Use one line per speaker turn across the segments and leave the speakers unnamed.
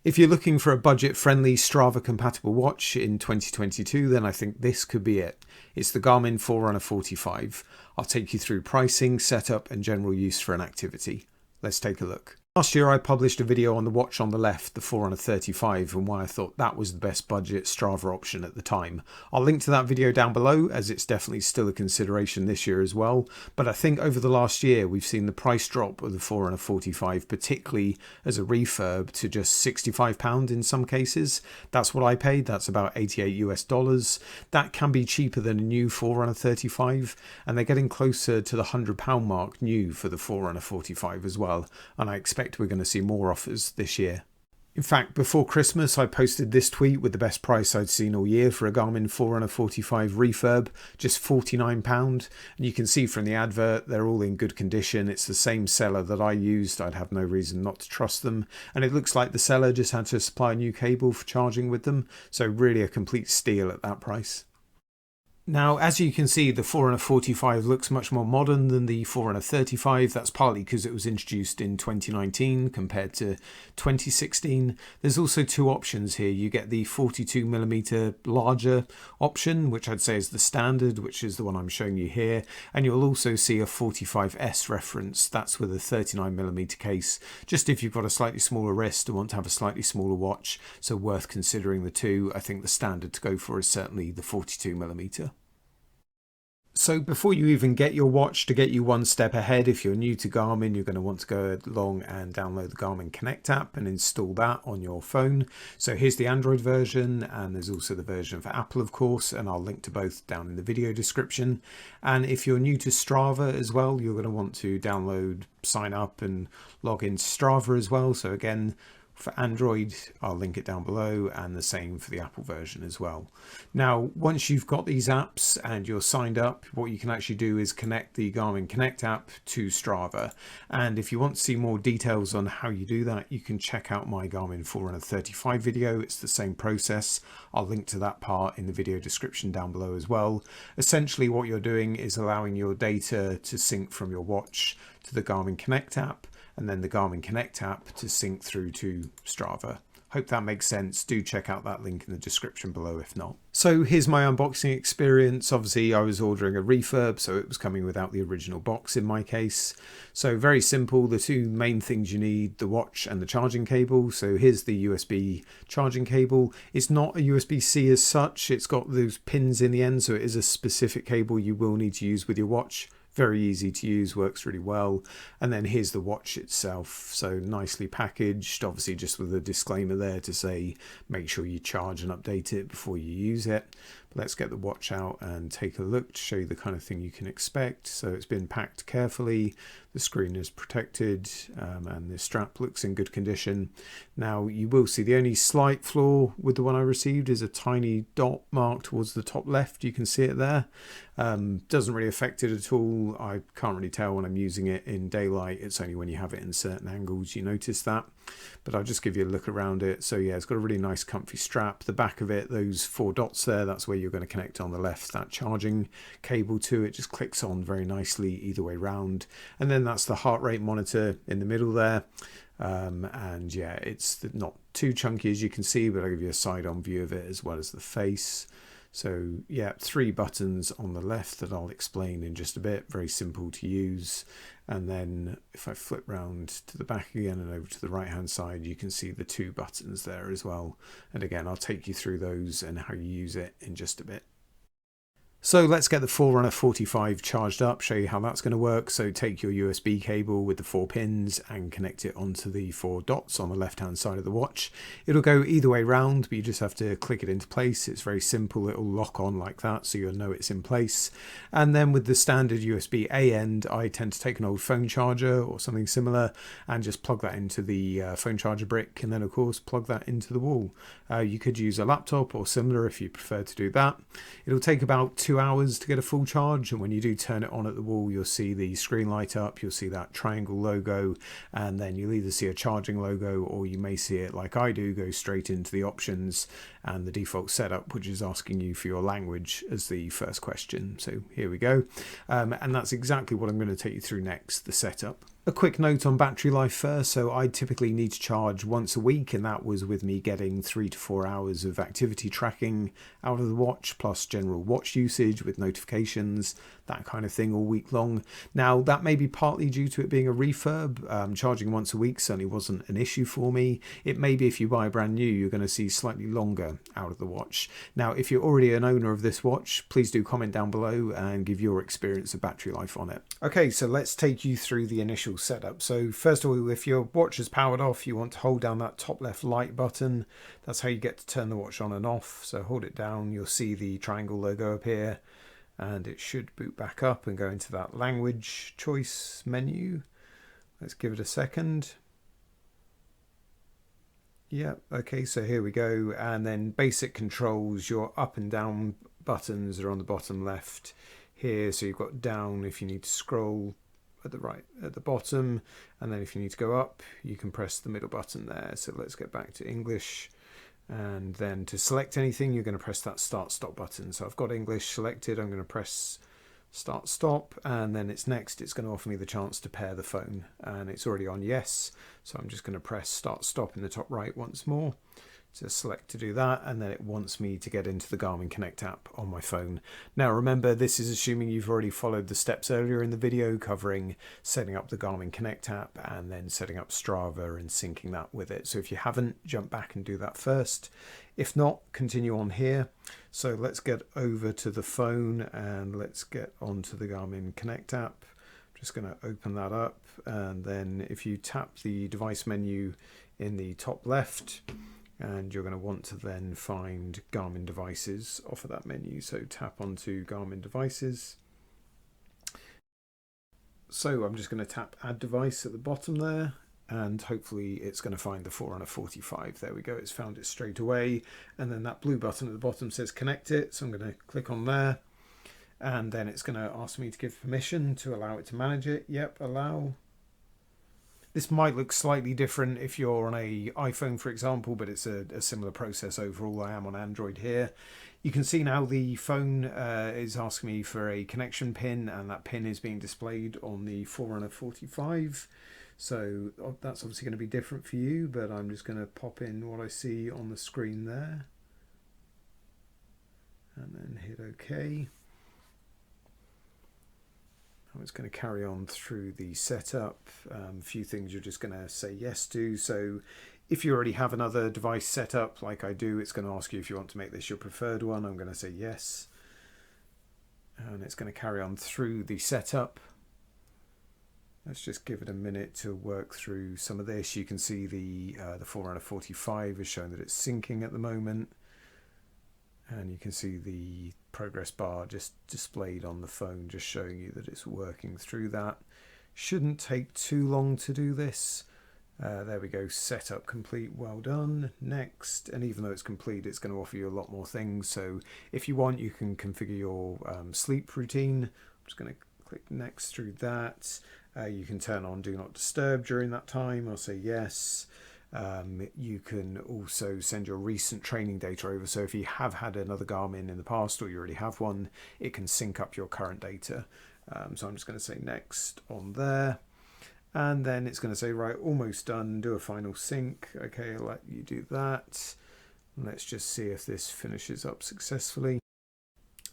If you're looking for a budget-friendly Strava-compatible watch in 2022, then I think this could be it. It's the Garmin Forerunner 45. I'll take you through pricing, setup, and general use for an activity. Let's take a look. Last year I published a video on the watch on the left, the Forerunner 35, and why I thought that was the best budget Strava option at the time. I'll link to that video down below, as it's definitely still a consideration this year as well, but I think over the last year we've seen the price drop of the Forerunner 45, particularly as a refurb, to just £65 in some cases. That's what I paid, that's about $88 US. That can be cheaper than a new Forerunner 35, and they're getting closer to the £100 mark new for the Forerunner 45 as well, and I expect we're going to see more offers this year. In fact, before Christmas I posted this tweet with the best price I'd seen all year for a Garmin Forerunner 45 refurb, just £49, and you can see from the advert they're all in good condition. It's the same seller that I used. I'd have no reason not to trust them, and it looks like the seller just had to supply a new cable for charging with them, so really a complete steal at that price. Now, as you can see, the Forerunner 45 looks much more modern than the Forerunner 35. That's partly because it was introduced in 2019 compared to 2016. There's also two options here. You get the 42mm larger option, which I'd say is the standard, which is the one I'm showing you here. And you'll also see a 45S reference. That's with a 39mm case, just if you've got a slightly smaller wrist and want to have a slightly smaller watch. So worth considering the two. I think the standard to go for is certainly the 42mm. So before you even get your watch, to get you one step ahead, if you're new to Garmin, you're going to want to go along and download the Garmin Connect app and install that on your phone. So here's the Android version, and there's also the version for Apple, of course, and I'll link to both down in the video description. And if you're new to Strava as well, you're going to want to download, sign up and log into Strava as well. So again, for Android, I'll link it down below, and the same for the Apple version as well. Now, once you've got these apps and you're signed up, what you can actually do is connect the Garmin Connect app to Strava. And if you want to see more details on how you do that, you can check out my Garmin Forerunner 35 video. It's the same process. I'll link to that part in the video description down below as well. Essentially, what you're doing is allowing your data to sync from your watch to the Garmin Connect app, and then the Garmin Connect app to sync through to Strava. Hope that makes sense. Do check out that link in the description below if not. So here's my unboxing experience. Obviously I was ordering a refurb, so it was coming without the original box in my case. So very simple. The two main things you need, the watch and the charging cable. So here's the USB charging cable. It's not a USB-C as such. It's got those pins in the end, so it is a specific cable you will need to use with your watch. Very easy to use, works really well. And then here's the watch itself, so nicely packaged, obviously just with a disclaimer there to say make sure you charge and update it before you use it. But let's get the watch out and take a look to show you the kind of thing you can expect. So it's been packed carefully, the screen is protected, and the strap looks in good condition. Now you will see the only slight flaw with the one I received is a tiny dot mark towards the top left. You can see it there. Doesn't really affect it at all. I can't really tell when I'm using it in daylight. It's only when you have it in certain angles you notice that. But I'll just give you a look around it. So yeah, it's got a really nice comfy strap. The back of it, those four dots there, that's where you're going to connect on the left that charging cable to. It just clicks on very nicely either way round. And then that's the heart rate monitor in the middle there. And yeah, it's not too chunky as you can see, but I'll give you a side-on view of it as well as the face. So yeah, three buttons on the left that I'll explain in just a bit. Very simple to use. And then if I flip round to the back again and over to the right hand side, you can see the two buttons there as well. And again, I'll take you through those and how you use it in just a bit. So let's get the Forerunner 45 charged up, show you how that's going to work. So take your USB cable with the 4 pins and connect it onto the 4 dots on the left hand side of the watch. It'll go either way round, but you just have to click it into place. It's very simple. It'll lock on like that, so you'll know it's in place. And then with the standard USB-A end, I tend to take an old phone charger or something similar and just plug that into the phone charger brick, and then of course plug that into the wall. You could use a laptop or similar if you prefer to do that. It'll take about 2 hours to get a full charge, and when you do turn it on at the wall, you'll see the screen light up, you'll see that triangle logo, and then you'll either see a charging logo or you may see it, like I do, go straight into the options and the default setup, which is asking you for your language as the first question. So here we go, and that's exactly what I'm going to take you through next, the setup. A quick note on battery life first. So I typically need to charge once a week, and that was with me getting 3 to 4 hours of activity tracking out of the watch, plus general watch usage with notifications, that kind of thing all week long. Now that may be partly due to it being a refurb. Charging once a week certainly wasn't an issue for me. It may be if you buy brand new, you're going to see slightly longer out of the watch. Now, if you're already an owner of this watch, please do comment down below and give your experience of battery life on it. Okay, so let's take you through the initial setup. So first of all, if your watch is powered off, you want to hold down that top left light button. That's how you get to turn the watch on and off. So hold it down, you'll see the triangle logo appear, and it should boot back up and go into that language choice menu. Let's give it a second. Yeah, okay, so here we go. And then basic controls, your up and down buttons are on the bottom left here. So you've got down if you need to scroll at the right at the bottom, and then if you need to go up, you can press the middle button there. So let's get back to English, and then to select anything, you're going to press that start stop button. So I've got English selected, I'm going to press start stop, and then it's going to offer me the chance to pair the phone, and it's already on yes, so I'm just going to press start stop in the top right once more to select to do that, and then it wants me to get into the Garmin Connect app on my phone. Now remember, this is assuming you've already followed the steps earlier in the video covering setting up the Garmin Connect app and then setting up Strava and syncing that with it. So if you haven't, jump back and do that first. If not, continue on here. So let's get over to the phone and let's get onto the Garmin Connect app. I'm just going to open that up, and then if you tap the device menu in the top left, and you're going to want to then find Garmin devices off of that menu. So tap onto Garmin devices. So I'm just going to tap add device at the bottom there, and hopefully it's going to find the Forerunner 45. There we go, it's found it straight away. And then that blue button at the bottom says connect it. So I'm going to click on there, and then it's going to ask me to give permission to allow it to manage it. Yep, allow. This might look slightly different if you're on an iPhone, for example, but it's a similar process overall. I am on Android here. You can see now the phone is asking me for a connection pin, and that pin is being displayed on the Forerunner 45. So that's obviously going to be different for you, but I'm just going to pop in what I see on the screen there. And then hit OK. It's going to carry on through the setup. A few things you're just going to say yes to. So if you already have another device set up like I do, it's going to ask you if you want to make this your preferred one. I'm going to say yes. And it's going to carry on through the setup. Let's just give it a minute to work through some of this. You can see the Forerunner 45 is showing that it's syncing at the moment. And you can see the progress bar just displayed on the phone, just showing you that it's working through that. Shouldn't take too long to do this. There we go, setup complete, well done. Next, and even though it's complete, it's going to offer you a lot more things. So if you want, you can configure your sleep routine. I'm just going to click next through that. You can turn on do not disturb during that time. I'll say yes. You can also send your recent training data over. So if you have had another Garmin in the past, or you already have one, it can sync up your current data. So I'm just going to say next on there. And then it's going to say, right, almost done, do a final sync. Okay, I'll let you do that. Let's just see if this finishes up successfully.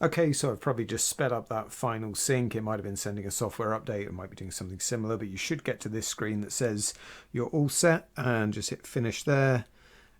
Okay, so I've probably just sped up that final sync. It might have been sending a software update. It might be doing something similar, but you should get to this screen that says you're all set, and just hit finish there.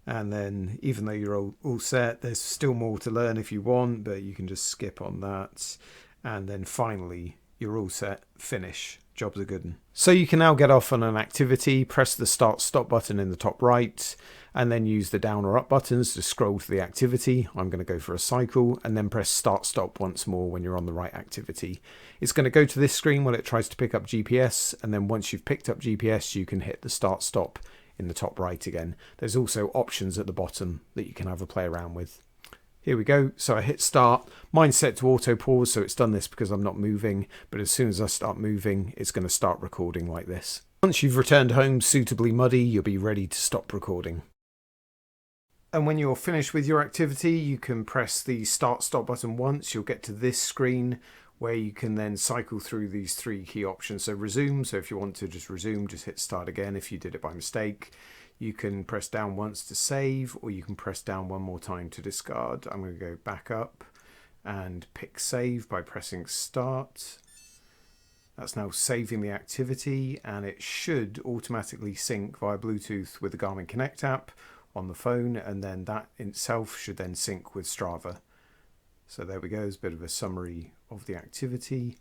And then even though you're all set, there's still more to learn if you want, but you can just skip on that. And then finally, you're all set, finish. Job's a good one. So you can now get off on an activity, press the start stop button in the top right, and then use the down or up buttons to scroll to the activity. I'm going to go for a cycle, and then press start stop once more when you're on the right activity. It's going to go to this screen while it tries to pick up GPS, and then once you've picked up GPS, you can hit the start stop in the top right again. There's also options at the bottom that you can have a play around with. Here we go. So I hit start. Mine's set to auto pause, so it's done this because I'm not moving, but as soon as I start moving, it's going to start recording like this. Once you've returned home suitably muddy, you'll be ready to stop recording. And when you're finished with your activity, you can press the start stop button once. You'll get to this screen where you can then cycle through these 3 key options. So resume, so if you want to just resume, just hit start again if you did it by mistake. You can press down once to save, or you can press down one more time to discard. I'm going to go back up and pick save by pressing start. That's now saving the activity, and it should automatically sync via Bluetooth with the Garmin Connect app on the phone, and then that itself should then sync with Strava. So there we go, it's a bit of a summary of the activity,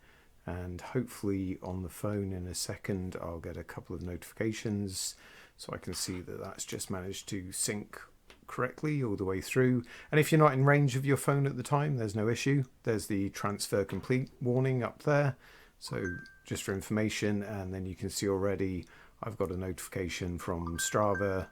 and hopefully on the phone in a second I'll get a couple of notifications so I can see that that's just managed to sync correctly all the way through. And if you're not in range of your phone at the time, there's no issue. There's the transfer complete warning up there, so just for information. And then you can see already I've got a notification from Strava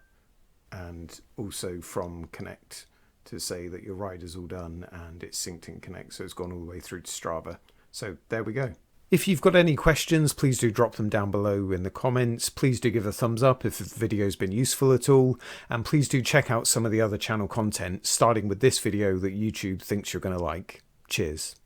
and also from Connect to say that your ride is all done and it's synced in Connect, so it's gone all the way through to Strava. So there we go. If you've got any questions, please do drop them down below in the comments. Please do give a thumbs up if the video's been useful at all, and please do check out some of the other channel content, starting with this video that YouTube thinks you're going to like. Cheers.